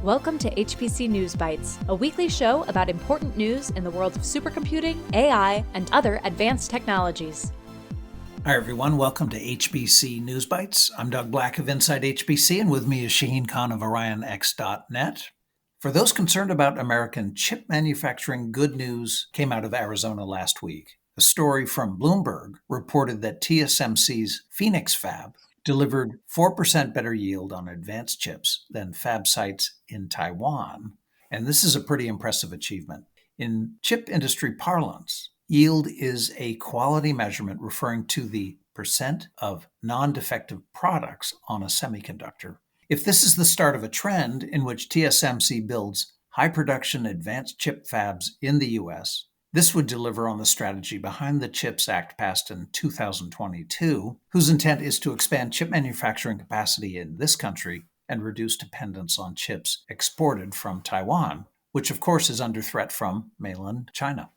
Welcome to HPC News Bytes, a weekly show about important news in the world of supercomputing, AI, and other advanced technologies. Hi, everyone. Welcome to HPC News Bytes. I'm Doug Black of Inside HPC, and with me is Shaheen Khan of OrionX.net. For those concerned about American chip manufacturing, good news came out of Arizona last week. A story from Bloomberg reported that TSMC's Phoenix fab delivered 4% better yield on advanced chips than fab sites in Taiwan. And this is a pretty impressive achievement. In chip industry parlance, yield is a quality measurement referring to the percent of non-defective products on a semiconductor. If this is the start of a trend in which TSMC builds high production advanced chip fabs in the US, this would deliver on the strategy behind the CHIPS Act passed in 2022, whose intent is to expand chip manufacturing capacity in this country and reduce dependence on chips exported from Taiwan, which of course is under threat from mainland China.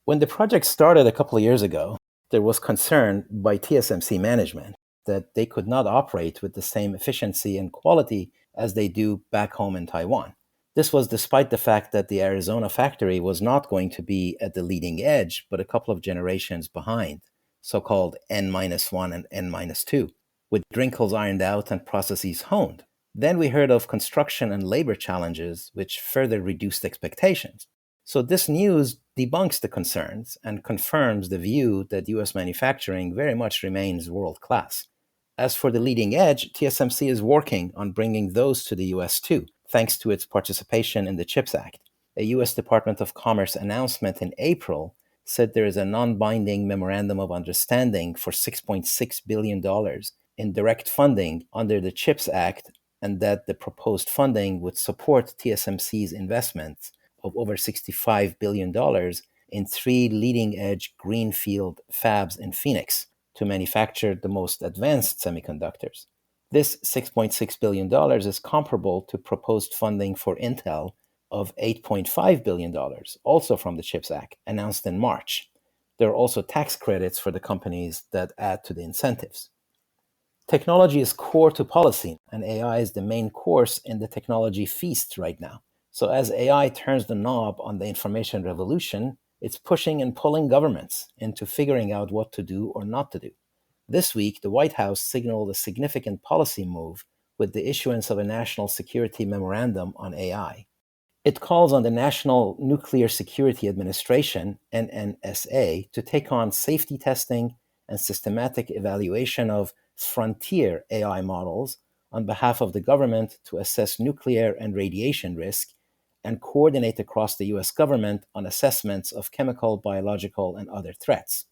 When the project started a couple of years ago, there was concern by TSMC management that they could not operate with the same efficiency and quality as they do back home in Taiwan. This was despite the fact that the Arizona factory was not going to be at the leading edge, but a couple of generations behind, so-called N-1 and N-2, with wrinkles ironed out and processes honed. Then we heard of construction and labor challenges, which further reduced expectations. So this news debunks the concerns and confirms the view that US manufacturing very much remains world-class. As for the leading edge, TSMC is working on bringing those to the US too, thanks to its participation in the CHIPS Act. A US Department of Commerce announcement in April said there is a non-binding memorandum of understanding for $6.6 billion in direct funding under the CHIPS Act, and that the proposed funding would support TSMC's investments of over $65 billion in 3 leading-edge greenfield fabs in Phoenix to manufacture the most advanced semiconductors. This $6.6 billion is comparable to proposed funding for Intel of $8.5 billion, also from the CHIPS Act, announced in March. There are also tax credits for the companies that add to the incentives. Technology is core to policy, and AI is the main course in the technology feast right now. So as AI turns the knob on the information revolution, it's pushing and pulling governments into figuring out what to do or not to do. This week, the White House signaled a significant policy move with the issuance of a National Security Memorandum on AI. It calls on the National Nuclear Security Administration, NNSA, to take on safety testing and systematic evaluation of frontier AI models on behalf of the government to assess nuclear and radiation risk and coordinate across the US government on assessments of chemical, biological, and other threats.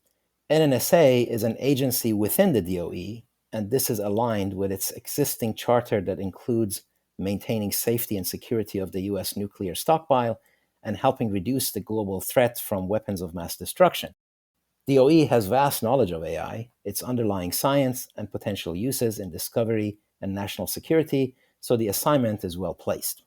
NNSA is an agency within the DOE, and this is aligned with its existing charter that includes maintaining safety and security of the US nuclear stockpile and helping reduce the global threat from weapons of mass destruction. DOE has vast knowledge of AI, its underlying science, and potential uses in discovery and national security, so the assignment is well placed.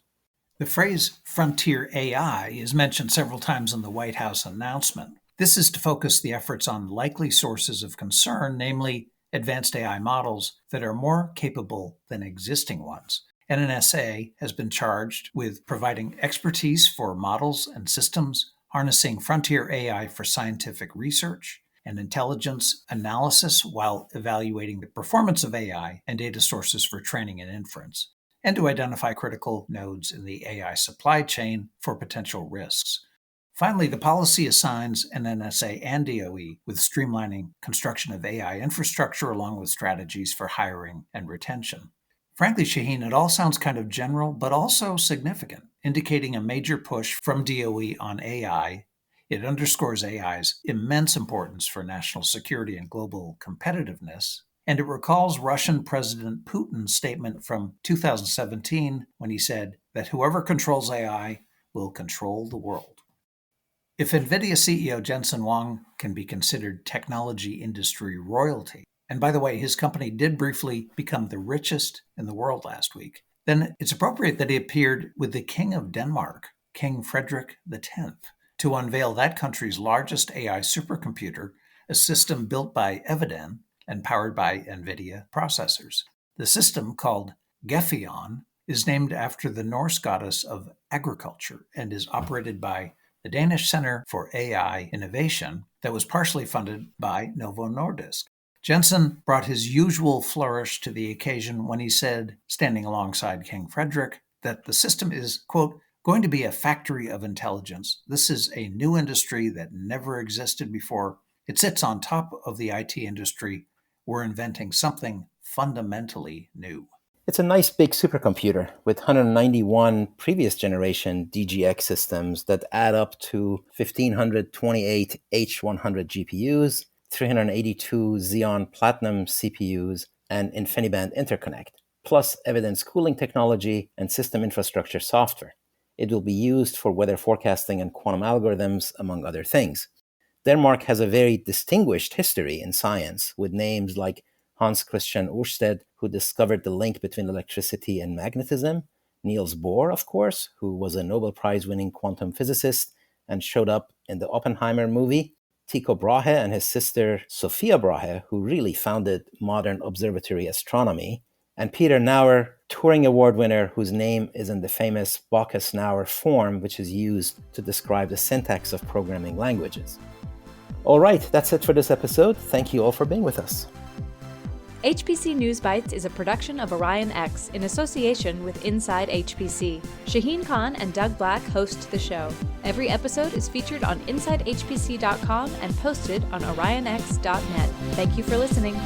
The phrase frontier AI is mentioned several times in the White House announcement. This is to focus the efforts on likely sources of concern, namely advanced AI models that are more capable than existing ones. NNSA has been charged with providing expertise for models and systems, harnessing frontier AI for scientific research and intelligence analysis while evaluating the performance of AI and data sources for training and inference, and to identify critical nodes in the AI supply chain for potential risks. Finally, the policy assigns NNSA and DOE with streamlining construction of AI infrastructure along with strategies for hiring and retention. Frankly, Shaheen, it all sounds kind of general, but also significant, indicating a major push from DOE on AI. It underscores AI's immense importance for national security and global competitiveness, and it recalls Russian President Putin's statement from 2017 when he said that whoever controls AI will control the world. If Nvidia CEO Jensen Huang can be considered technology industry royalty, and by the way, his company did briefly become the richest in the world last week, then it's appropriate that he appeared with the King of Denmark, King Frederick X, to unveil that country's largest AI supercomputer, a system built by Eviden and powered by NVIDIA processors. The system, called Gefion, is named after the Norse goddess of agriculture and is operated by the Danish Center for AI Innovation that was partially funded by Novo Nordisk. Jensen brought his usual flourish to the occasion when he said, standing alongside King Frederick, that the system is, quote, going to be a factory of intelligence. This is a new industry that never existed before. It sits on top of the IT industry. We're inventing something fundamentally new. It's a nice big supercomputer with 191 previous generation DGX systems that add up to 1,528 H100 GPUs, 382 Xeon Platinum CPUs, and InfiniBand interconnect, plus Eviden's cooling technology and system infrastructure software. It will be used for weather forecasting and quantum algorithms, among other things. Denmark has a very distinguished history in science, with names like Hans Christian Ørsted, who discovered the link between electricity and magnetism, Niels Bohr, of course, who was a Nobel Prize-winning quantum physicist and showed up in the Oppenheimer movie, Tycho Brahe and his sister Sophia Brahe, who really founded modern observatory astronomy, and Peter Nauer, Turing Award winner, whose name is in the famous Bacchus-Nauer form, which is used to describe the syntax of programming languages. All right, that's it for this episode. Thank you all for being with us. HPC News Bytes is a production of Orion X in association with Inside HPC. Shaheen Khan and Doug Black host the show. Every episode is featured on InsideHPC.com and posted on OrionX.net. Thank you for listening.